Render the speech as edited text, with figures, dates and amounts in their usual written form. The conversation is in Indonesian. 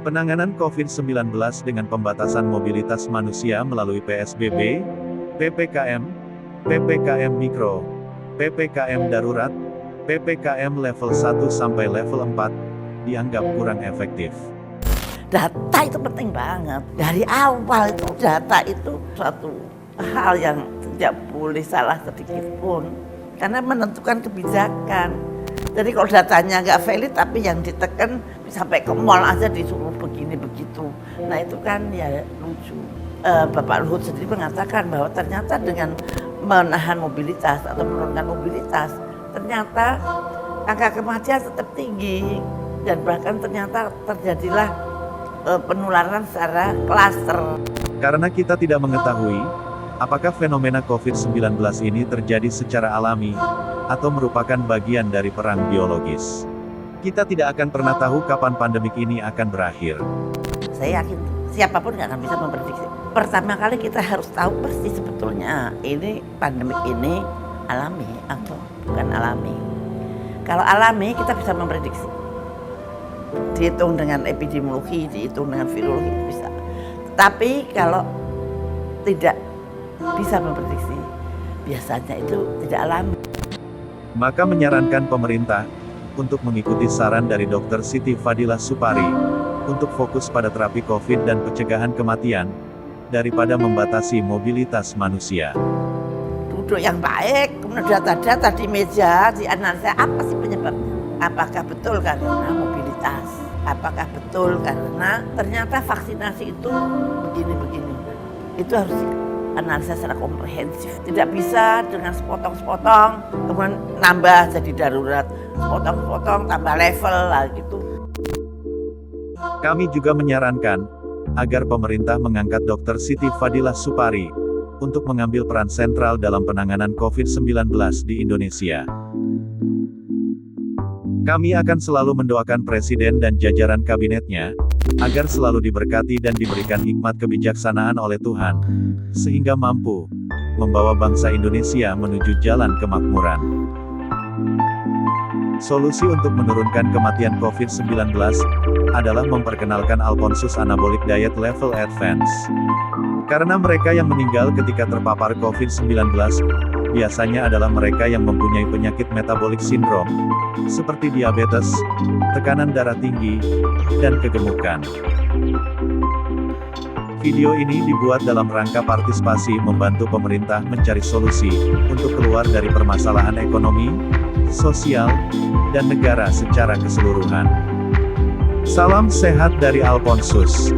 Penanganan COVID-19 dengan pembatasan mobilitas manusia melalui PSBB, PPKM, PPKM Mikro, PPKM Darurat, PPKM level 1 sampai level 4, dianggap kurang efektif. Data itu penting banget. Dari awal itu data itu suatu hal yang tidak boleh salah sedikit pun. Karena menentukan kebijakan. Jadi kalau datanya nggak valid tapi yang ditekan sampai ke mall aja disuruh begini begitu. Nah itu kan ya lucu. Bapak Luhut sendiri mengatakan bahwa ternyata dengan menahan mobilitas atau menurunkan mobilitas, ternyata angka kematian tetap tinggi dan bahkan ternyata terjadilah penularan secara klaster. Karena kita tidak mengetahui apakah fenomena COVID-19 ini terjadi secara alami atau merupakan bagian dari perang biologis. Kita tidak akan pernah tahu kapan pandemik ini akan berakhir. Saya yakin siapapun nggak akan bisa memprediksi. Pertama kali kita harus tahu persis sebetulnya ini pandemik ini alami atau bukan alami. Kalau alami kita bisa memprediksi. Dihitung dengan epidemiologi, dihitung dengan virologi bisa. Tapi kalau tidak bisa memprediksi, biasanya itu tidak alami. Maka menyarankan pemerintah untuk mengikuti saran dari Dr. Siti Fadilah Supari untuk fokus pada terapi COVID dan pencegahan kematian daripada membatasi mobilitas manusia. Duduk yang baik, kemudian data-data di meja, dianalisa apa sih penyebabnya? Apakah betul karena mobilitas? Apakah betul karena ternyata vaksinasi itu begini-begini? Itu harus dianalisa secara komprehensif. Tidak bisa dengan sepotong-sepotong, kemudian nambah jadi darurat. Sepotong-sepotong, tambah level lah gitu. Kami juga menyarankan agar pemerintah mengangkat Dr. Siti Fadilah Supari untuk mengambil peran sentral dalam penanganan COVID-19 di Indonesia. Kami akan selalu mendoakan Presiden dan jajaran kabinetnya, agar selalu diberkati dan diberikan hikmat kebijaksanaan oleh Tuhan, sehingga mampu membawa bangsa Indonesia menuju jalan kemakmuran. Solusi untuk menurunkan kematian COVID-19 adalah memperkenalkan Alponsus Anabolic Diet Level Advance. Karena mereka yang meninggal ketika terpapar COVID-19 biasanya adalah mereka yang mempunyai penyakit metabolik sindrom, seperti diabetes, tekanan darah tinggi, dan kegemukan. Video ini dibuat dalam rangka partisipasi membantu pemerintah mencari solusi untuk keluar dari permasalahan ekonomi, sosial, dan negara secara keseluruhan. Salam sehat dari Alponsus.